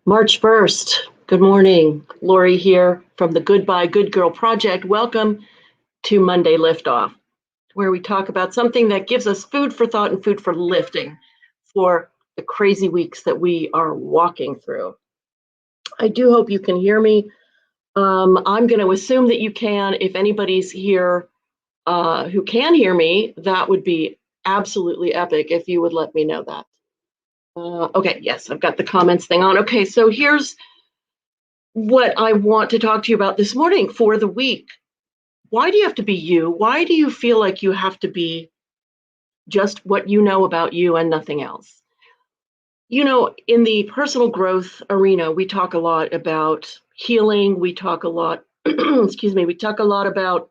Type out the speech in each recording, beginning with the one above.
March 1st. Good morning. Lori here from the Goodbye Good Girl Project. Welcome to Monday Liftoff, where we talk about something that gives us food for thought and food for lifting for the crazy weeks that we are walking through. I do hope you can hear me. I'm going to assume that you can. If anybody's here who can hear me, that would be absolutely epic if you would let me know that. Okay, yes, I've got the comments thing on. Okay, so here's what I want to talk to you about this morning for the week. Why do you have to be you? Why do you feel like you have to be just what you know about you and nothing else? You know, in the personal growth arena, we talk a lot about healing. We talk a lot, excuse me, we talk a lot about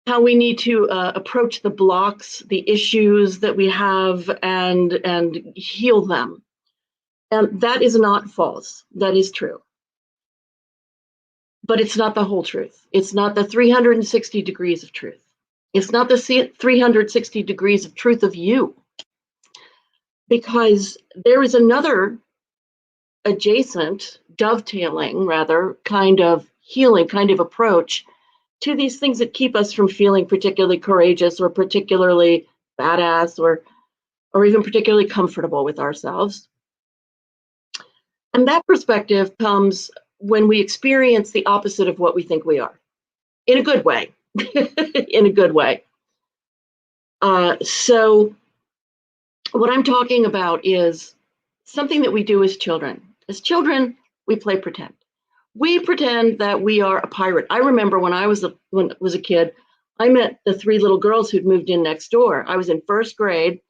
how we need to approach the blocks, the issues that we have, and heal them. And that is not false. That is true. But it's not the whole truth. It's not the 360 degrees of truth. It's not the 360 degrees of truth of you. Because there is another adjacent, dovetailing rather, kind of healing, kind of approach to these things that keep us from feeling particularly courageous or particularly badass or even particularly comfortable with ourselves. And that perspective comes when we experience the opposite of what we think we are, in a good way, in a good way. So what I'm talking about is something that we do as children. As children, we play pretend. We pretend that we are a pirate. I remember when I was a kid, I met the three little girls who'd moved in next door. I was in first grade,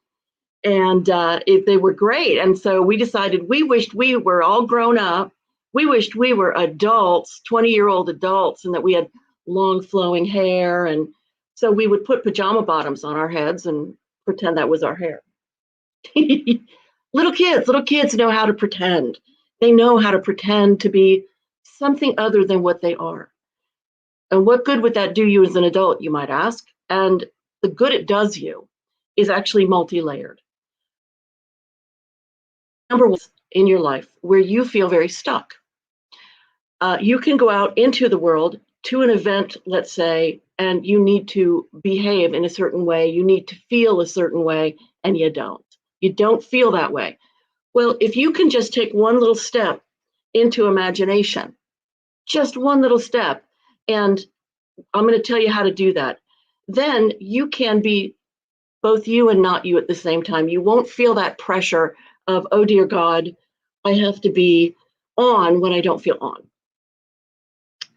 and they were great. And so we decided we wished we were all grown up. We wished we were adults, 20-year-old adults, and that we had long flowing hair. And so we would put pajama bottoms on our heads and pretend that was our hair. Little kids know how to pretend. They know how to pretend to be something other than what they are. And what good would that do you as an adult, you might ask? And the good it does you is actually multi-layered. Number one, in your life where you feel very stuck. You can go out into the world to an event, let's say, and you need to behave in a certain way. You need to feel a certain way, and you don't. You don't feel that way. Well, if you can just take one little step into imagination, just one little step, and I'm going to tell you how to do that, then you can be both you and not you at the same time. You won't feel that pressure of, oh dear God, I have to be on when I don't feel on.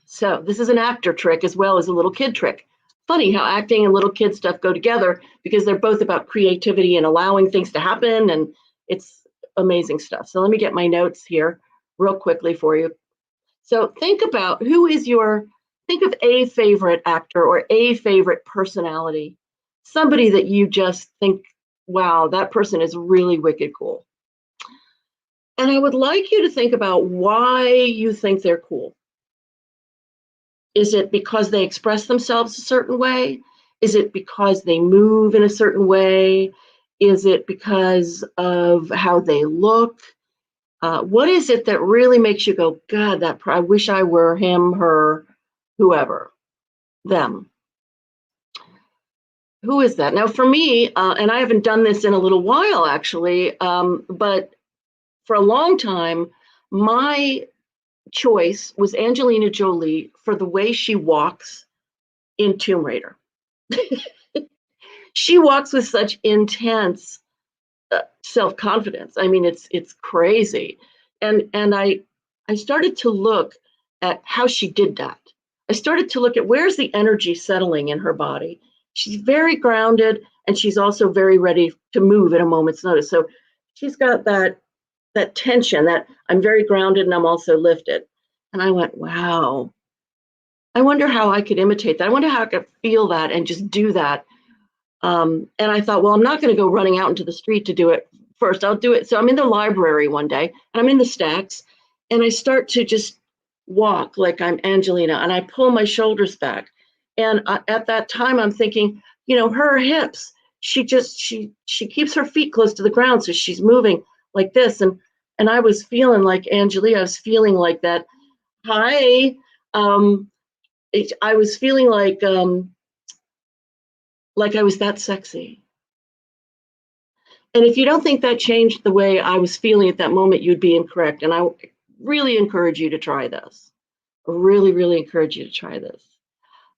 So this is an actor trick as well as a little kid trick. Funny how acting and little kid stuff go together because they're both about creativity and allowing things to happen, and it's amazing stuff. So let me get my notes here real quickly for you. So think about think of a favorite actor or a favorite personality, somebody that you just think, wow, that person is really wicked cool. And I would like you to think about why you think they're cool. Is it because they express themselves a certain way? Is it because they move in a certain way? Is it because of how they look? What is it that really makes you go, God, I wish I were him, her, whoever, them? Who is that? Now, for me, and I haven't done this in a little while, actually, but for a long time, my choice was Angelina Jolie for the way she walks in Tomb Raider. She walks with such intense self-confidence. I mean, it's crazy. And I started to look at how she did that. I started to look at where's the energy settling in her body. She's very grounded, and she's also very ready to move at a moment's notice. So she's got that tension that I'm very grounded and I'm also lifted. And I went, wow, I wonder how I could imitate that. I wonder how I could feel that and just do that. And I thought, well, I'm not going to go running out into the street to do it first. I'll do it. So I'm in the library one day and I'm in the stacks and I start to just walk like I'm Angelina and I pull my shoulders back. And at that time, I'm thinking, you know, her hips, she keeps her feet close to the ground. So she's moving like this, and I was feeling like Angelia. I was feeling like that. Hi, I was feeling like I was that sexy. And if you don't think that changed the way I was feeling at that moment, you'd be incorrect. And I really encourage you to try this. I really, really encourage you to try this.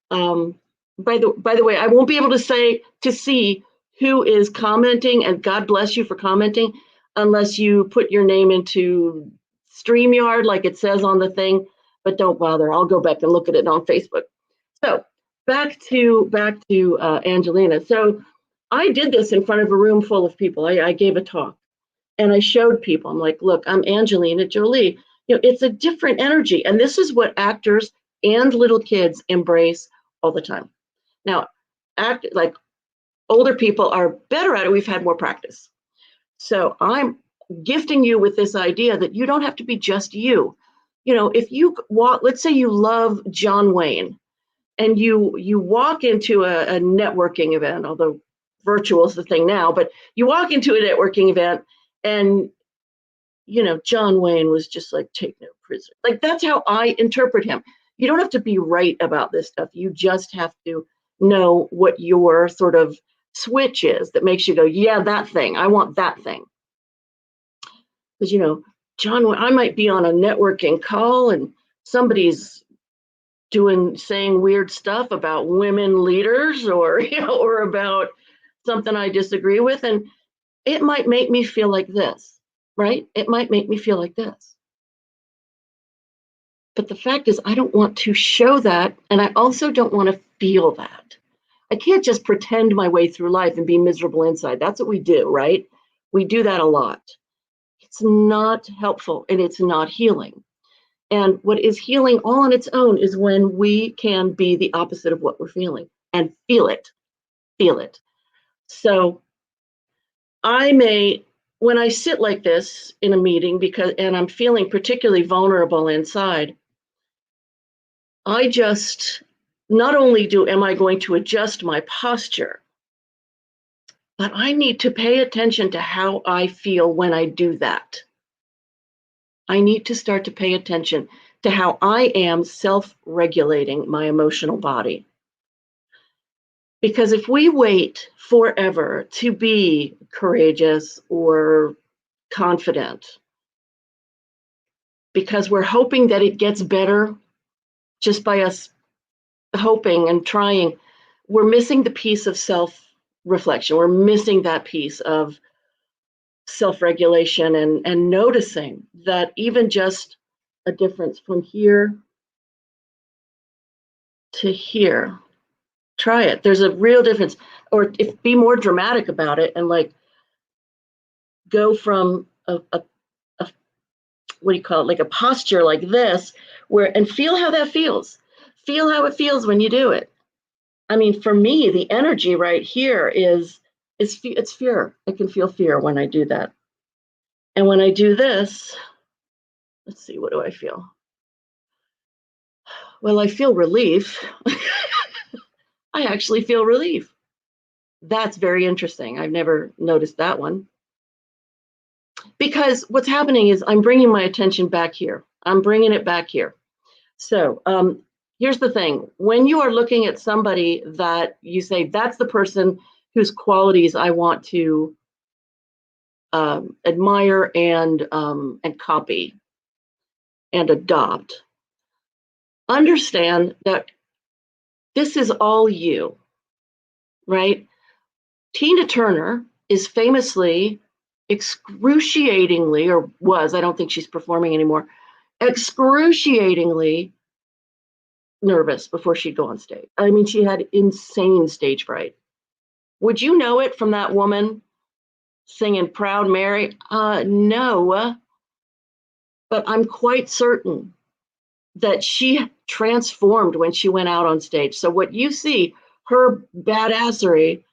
Um, by the way, I won't be able to see who is commenting, and God bless you for commenting, unless you put your name into StreamYard like it says on the thing. But don't bother. I'll go back and look at it on Facebook. So back to Angelina. So I did this in front of a room full of people. I gave a talk and I showed people. I'm like, look, I'm Angelina Jolie. It's a different energy, and this is what actors and little kids embrace all the time. Now, like older people are better at it. We've had more practice. So I'm gifting you with this idea that you don't have to be just you. If you walk, let's say you love John Wayne, and you walk into a networking event, although virtual is the thing now, but you walk into a networking event and John Wayne was just like, take no prisoner. Like, that's how I interpret him. You don't have to be right about this stuff. You just have to know what your sort of switch is that makes you go, yeah, that thing. I want that thing. Because, John, I might be on a networking call and somebody's saying weird stuff about women leaders or, or about something I disagree with. And it might make me feel like this, right? It might make me feel like this. But the fact is, I don't want to show that. And I also don't want to feel that. I can't just pretend my way through life and be miserable inside. That's what we do, right? We do that a lot. It's not helpful and it's not healing. And what is healing all on its own is when we can be the opposite of what we're feeling and feel it. Feel it. So when I sit like this in a meeting and I'm feeling particularly vulnerable inside, I just not only am I going to adjust my posture, but I need to pay attention to how I feel when I do that. I need to start to pay attention to how I am self-regulating my emotional body. Because if we wait forever to be courageous or confident, because we're hoping that it gets better just by us hoping and trying, we're missing the piece of self-reflection. We're missing that piece of self-regulation and noticing that even just a difference from here to here. Try it. There's a real difference. Or be more dramatic about it and like go from a what do you call it, like a posture like this, and feel how that feels. Feel how it feels when you do it. I mean, for me, the energy right here it's fear. I can feel fear when I do that. And when I do this, let's see, what do I feel? Well, I feel relief. I actually feel relief. That's very interesting. I've never noticed that one. Because what's happening is I'm bringing my attention back here. I'm bringing it back here. So here's the thing. When you are looking at somebody that you say, that's the person whose qualities I want to admire and copy and adopt, understand that this is all you, right? Tina Turner is famously excruciatingly, or was, I don't think she's performing anymore, excruciatingly nervous before she'd go on stage. I mean, she had insane stage fright. Would you know it from that woman singing Proud Mary? No, but I'm quite certain that she transformed when she went out on stage. So what you see, her badassery,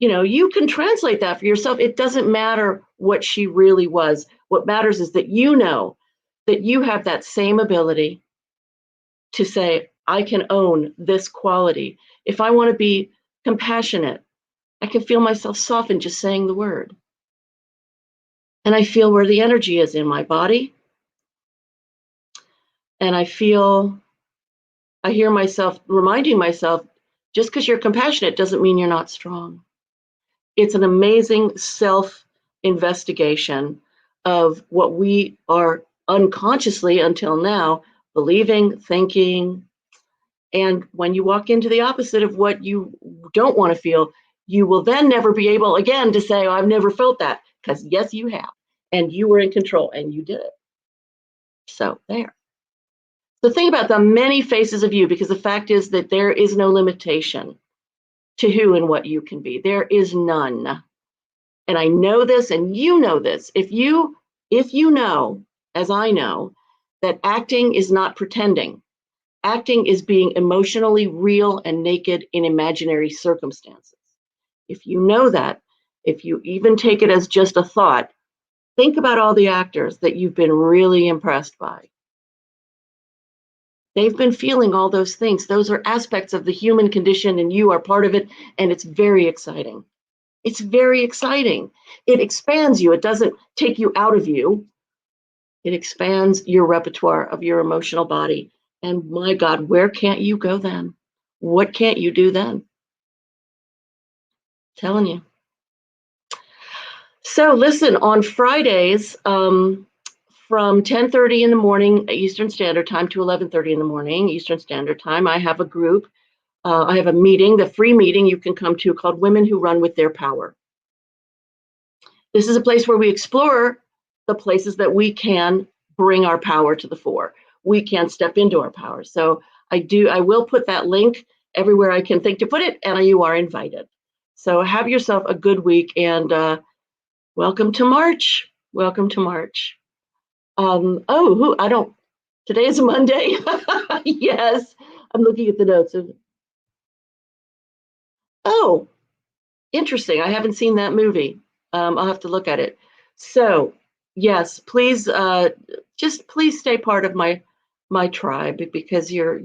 you can translate that for yourself. It doesn't matter what she really was. What matters is that you know that you have that same ability to say, I can own this quality. If I want to be compassionate, I can feel myself soften just saying the word. And I feel where the energy is in my body. And I hear myself reminding myself, just because you're compassionate doesn't mean you're not strong. It's an amazing self-investigation of what we are unconsciously until now believing, thinking. And when you walk into the opposite of what you don't want to feel, you will then never be able again to say, oh, I've never felt that. Because yes, you have. And you were in control and you did it. So there. So think about the many faces of you, because the fact is that there is no limitation to who and what you can be. There is none. And I know this, and you know this. If you know, as I know, that acting is not pretending, acting is being emotionally real and naked in imaginary circumstances. If you know that, if you even take it as just a thought, think about all the actors that you've been really impressed by. They've been feeling all those things. Those are aspects of the human condition, and you are part of it, and it's very exciting. It's very exciting. It expands you. It doesn't take you out of you. It expands your repertoire of your emotional body. And my God, where can't you go then? What can't you do then? Telling you. So listen, on Fridays, from 10:30 in the morning Eastern Standard Time to 11:30 in the morning Eastern Standard Time, I have a group. I have a meeting, the free meeting you can come to, called Women Who Run with Their Power. This is a place where we explore the places that we can bring our power to the fore. We can step into our power. So I will put that link everywhere I can think to put it, and you are invited. So have yourself a good week, and welcome to March. Welcome to March. Today is a Monday. Yes, I'm looking at the notes. Oh, interesting. I haven't seen that movie. I'll have to look at it. So, yes, please, just please stay part of my tribe, because you're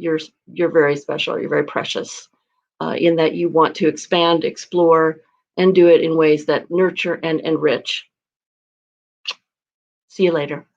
very special. You're very precious, in that you want to expand, explore, and do it in ways that nurture and enrich. See you later.